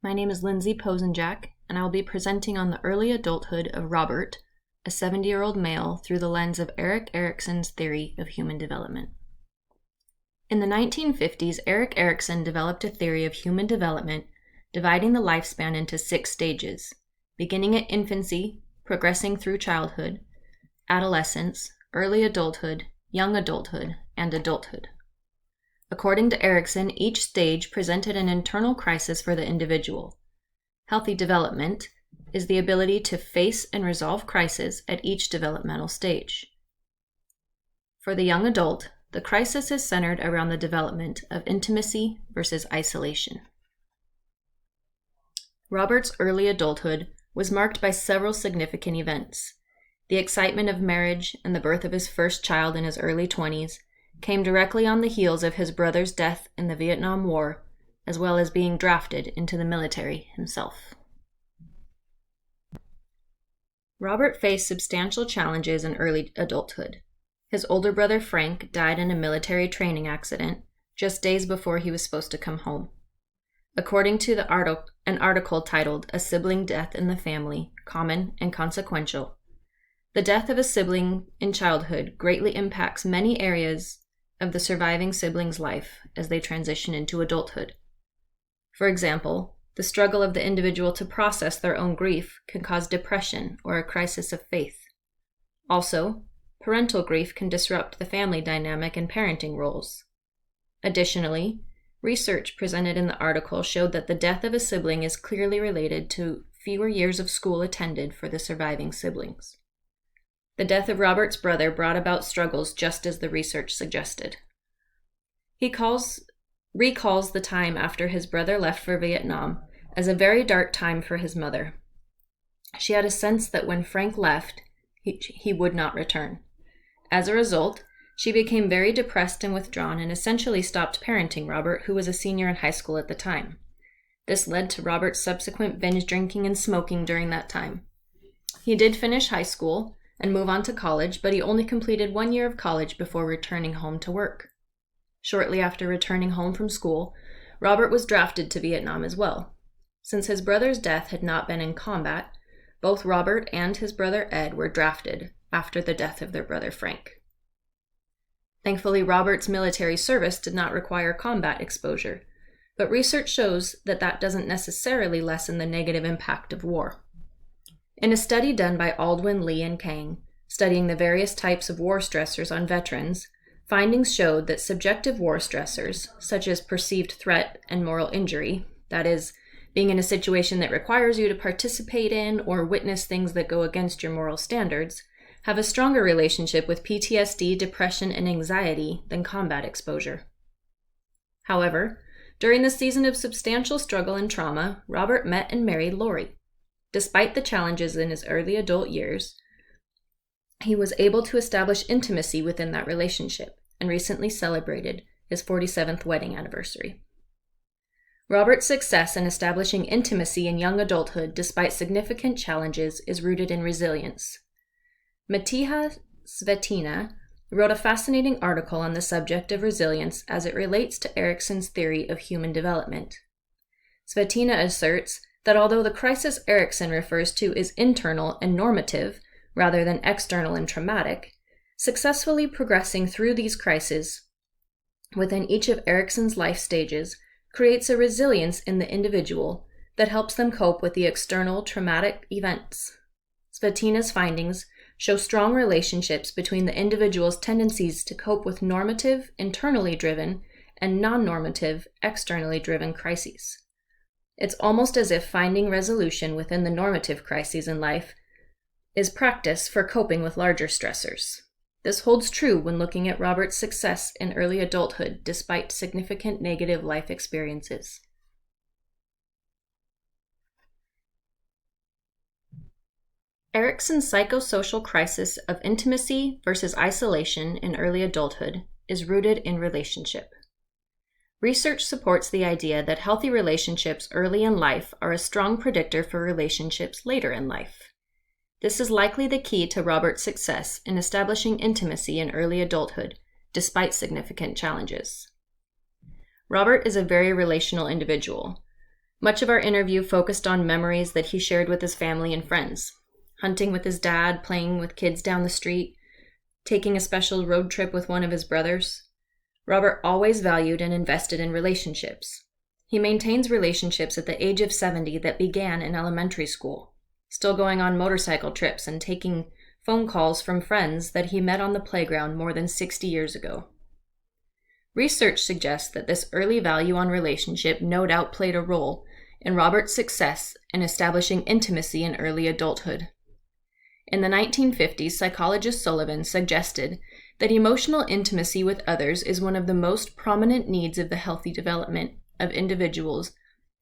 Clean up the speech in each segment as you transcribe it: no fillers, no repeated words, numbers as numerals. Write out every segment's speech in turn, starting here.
My name is Lindsay Posenjack, and I will be presenting on the early adulthood of Robert, a 70-year-old male, through the lens of Erik Erikson's theory of human development. In the 1950s, Erik Erikson developed a theory of human development, dividing the lifespan into 6 stages, beginning at infancy, progressing through childhood, adolescence, early adulthood, young adulthood, and adulthood. According to Erikson, each stage presented an internal crisis for the individual. Healthy development is the ability to face and resolve crises at each developmental stage. For the young adult, the crisis is centered around the development of intimacy versus isolation. Robert's early adulthood was marked by several significant events. The excitement of marriage and the birth of his first child in his early 20s came directly on the heels of his brother's death in the Vietnam War, as well as being drafted into the military himself. Robert faced substantial challenges in early adulthood. His older brother Frank died in a military training accident just days before he was supposed to come home. According to an article titled "A Sibling Death in the Family, Common and Consequential," the death of a sibling in childhood greatly impacts many areas of the surviving sibling's life as they transition into adulthood. For example, the struggle of the individual to process their own grief can cause depression or a crisis of faith. Also, parental grief can disrupt the family dynamic and parenting roles. Additionally, research presented in the article showed that the death of a sibling is clearly related to fewer years of school attended for the surviving siblings. The death of Robert's brother brought about struggles just as the research suggested. He recalls the time after his brother left for Vietnam as a very dark time for his mother. She had a sense that when Frank left, he would not return. As a result, she became very depressed and withdrawn and essentially stopped parenting Robert, who was a senior in high school at the time. This led to Robert's subsequent binge drinking and smoking during that time. He did finish high school and move on to college, but he only completed 1 year of college before returning home to work. Shortly after returning home from school, Robert was drafted to Vietnam as well. Since his brother's death had not been in combat, both Robert and his brother Ed were drafted after the death of their brother Frank. Thankfully, Robert's military service did not require combat exposure, but research shows that that doesn't necessarily lessen the negative impact of war. In a study done by Aldwin, Lee, and Kang, studying the various types of war stressors on veterans, findings showed that subjective war stressors, such as perceived threat and moral injury, that is, being in a situation that requires you to participate in or witness things that go against your moral standards, have a stronger relationship with PTSD, depression, and anxiety than combat exposure. However, during the season of substantial struggle and trauma, Robert met and married Lori. Despite the challenges in his early adult years, he was able to establish intimacy within that relationship and recently celebrated his 47th wedding anniversary. Robert's success in establishing intimacy in young adulthood despite significant challenges is rooted in resilience. Matiha Svetina wrote a fascinating article on the subject of resilience as it relates to Erikson's theory of human development. Svetina asserts that although the crisis Erikson refers to is internal and normative, rather than external and traumatic, successfully progressing through these crises within each of Erikson's life stages creates a resilience in the individual that helps them cope with the external traumatic events. Svetina's findings show strong relationships between the individual's tendencies to cope with normative, internally driven, and non-normative, externally driven crises. It's almost as if finding resolution within the normative crises in life is practice for coping with larger stressors. This holds true when looking at Robert's success in early adulthood despite significant negative life experiences. Erikson's psychosocial crisis of intimacy versus isolation in early adulthood is rooted in relationship. Research supports the idea that healthy relationships early in life are a strong predictor for relationships later in life. This is likely the key to Robert's success in establishing intimacy in early adulthood, despite significant challenges. Robert is a very relational individual. Much of our interview focused on memories that he shared with his family and friends. Hunting with his dad, playing with kids down the street, taking a special road trip with one of his brothers. Robert always valued and invested in relationships. He maintains relationships at the age of 70 that began in elementary school, still going on motorcycle trips and taking phone calls from friends that he met on the playground more than 60 years ago. Research suggests that this early value on relationship no doubt played a role in Robert's success in establishing intimacy in early adulthood. In the 1950s, psychologist Sullivan suggested that emotional intimacy with others is one of the most prominent needs of the healthy development of individuals,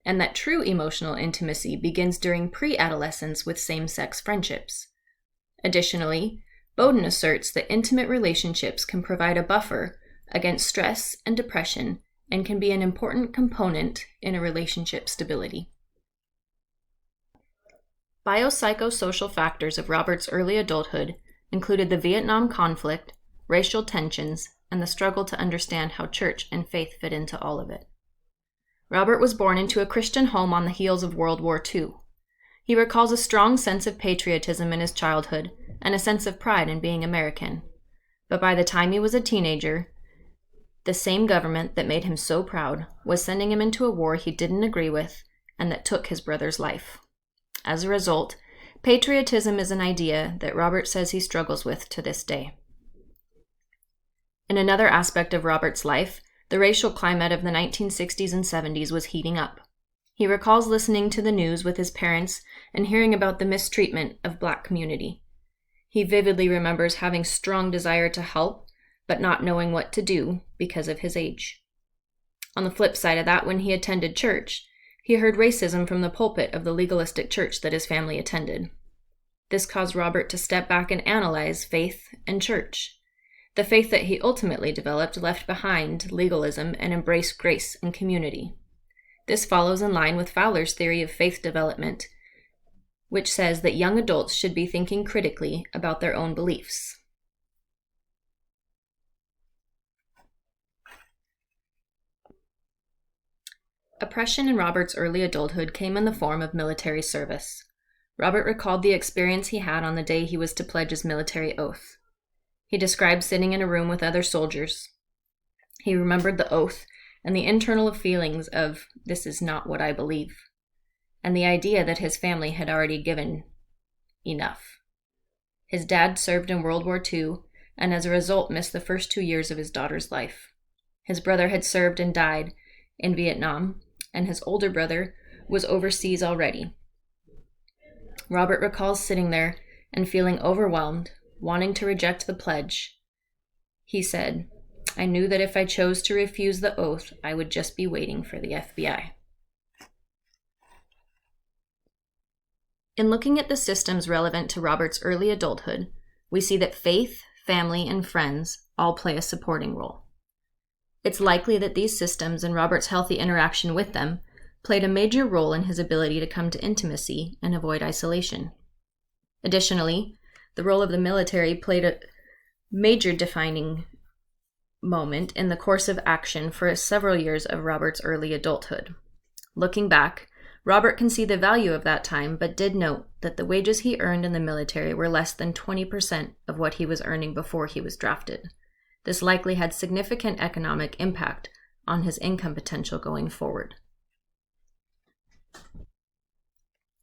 and that true emotional intimacy begins during pre-adolescence with same-sex friendships. Additionally, Bowden asserts that intimate relationships can provide a buffer against stress and depression and can be an important component in a relationship stability. Biopsychosocial factors of Robert's early adulthood included the Vietnam conflict, racial tensions, and the struggle to understand how church and faith fit into all of it. Robert was born into a Christian home on the heels of World War II. He recalls a strong sense of patriotism in his childhood and a sense of pride in being American. But by the time he was a teenager, the same government that made him so proud was sending him into a war he didn't agree with and that took his brother's life. As a result, patriotism is an idea that Robert says he struggles with to this day. In another aspect of Robert's life, the racial climate of the 1960s and 70s was heating up. He recalls listening to the news with his parents and hearing about the mistreatment of Black community. He vividly remembers having strong desire to help, but not knowing what to do because of his age. On the flip side of that, when he attended church, he heard racism from the pulpit of the legalistic church that his family attended. This caused Robert to step back and analyze faith and church. The faith that he ultimately developed left behind legalism and embraced grace and community. This follows in line with Fowler's theory of faith development, which says that young adults should be thinking critically about their own beliefs. Oppression in Robert's early adulthood came in the form of military service. Robert recalled the experience he had on the day he was to pledge his military oath. He described sitting in a room with other soldiers. He remembered the oath and the internal feelings of, "This is not what I believe," and the idea that his family had already given enough. His dad served in World War II and as a result missed the first 2 years of his daughter's life. His brother had served and died in Vietnam, and his older brother was overseas already. Robert recalls sitting there and feeling overwhelmed, wanting to reject the pledge. He said, "I knew that if I chose to refuse the oath, I would just be waiting for the FBI." In looking at the systems relevant to Robert's early adulthood, we see that faith, family, and friends all play a supporting role. It's likely that these systems and Robert's healthy interaction with them played a major role in his ability to come to intimacy and avoid isolation. Additionally, the role of the military played a major defining moment in the course of action for several years of Robert's early adulthood. Looking back, Robert can see the value of that time, but did note that the wages he earned in the military were less than 20% of what he was earning before he was drafted. This likely had significant economic impact on his income potential going forward.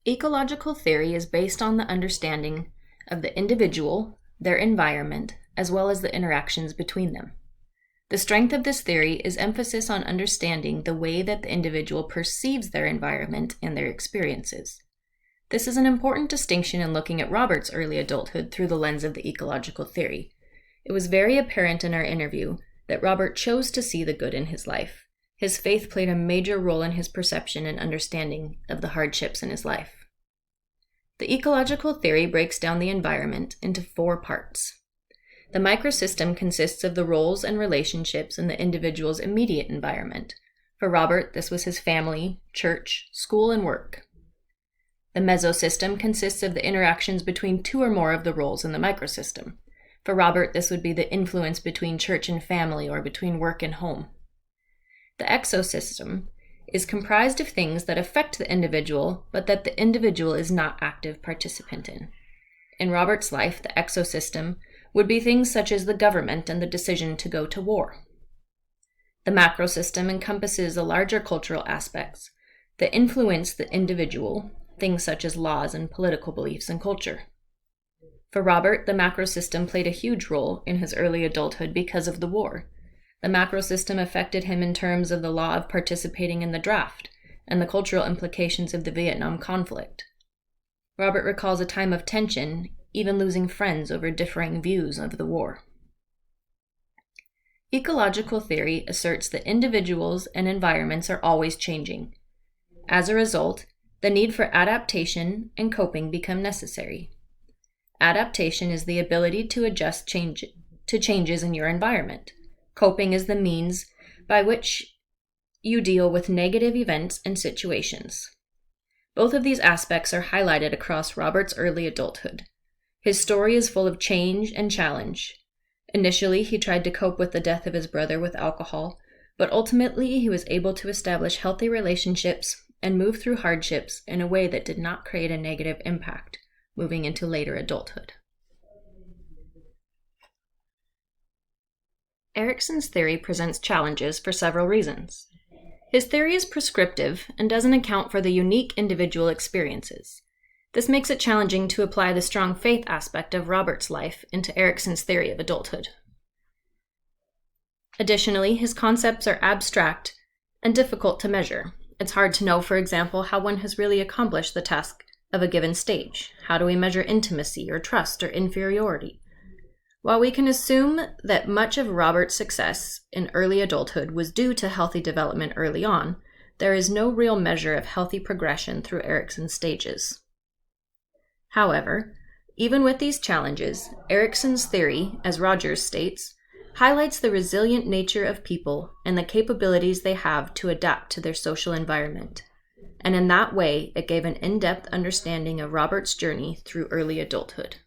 Ecological theory is based on the understanding of the individual, their environment, as well as the interactions between them. The strength of this theory is emphasis on understanding the way that the individual perceives their environment and their experiences. This is an important distinction in looking at Robert's early adulthood through the lens of the ecological theory. It was very apparent in our interview that Robert chose to see the good in his life. His faith played a major role in his perception and understanding of the hardships in his life. The ecological theory breaks down the environment into 4 parts. The microsystem consists of the roles and relationships in the individual's immediate environment. For Robert, this was his family, church, school, and work. The mesosystem consists of the interactions between 2 or more of the roles in the microsystem. For Robert, this would be the influence between church and family or between work and home. The exosystem is comprised of things that affect the individual, but that the individual is not active participant in. In Robert's life, the exosystem would be things such as the government and the decision to go to war. The macrosystem encompasses the larger cultural aspects that influence the individual, things such as laws and political beliefs and culture. For Robert, the macrosystem played a huge role in his early adulthood because of the war. The macrosystem affected him in terms of the law of participating in the draft and the cultural implications of the Vietnam conflict. Robert recalls a time of tension, even losing friends over differing views of the war. Ecological theory asserts that individuals and environments are always changing. As a result, the need for adaptation and coping become necessary. Adaptation is the ability to adjust to changes in your environment. Coping is the means by which you deal with negative events and situations. Both of these aspects are highlighted across Robert's early adulthood. His story is full of change and challenge. Initially, he tried to cope with the death of his brother with alcohol, but ultimately he was able to establish healthy relationships and move through hardships in a way that did not create a negative impact, moving into later adulthood. Erikson's theory presents challenges for several reasons. His theory is prescriptive and doesn't account for the unique individual experiences. This makes it challenging to apply the strong faith aspect of Robert's life into Erikson's theory of adulthood. Additionally, his concepts are abstract and difficult to measure. It's hard to know, for example, how one has really accomplished the task of a given stage. How do we measure intimacy or trust or inferiority? While we can assume that much of Robert's success in early adulthood was due to healthy development early on, there is no real measure of healthy progression through Erikson's stages. However, even with these challenges, Erikson's theory, as Rogers states, highlights the resilient nature of people and the capabilities they have to adapt to their social environment. And in that way, it gave an in-depth understanding of Robert's journey through early adulthood.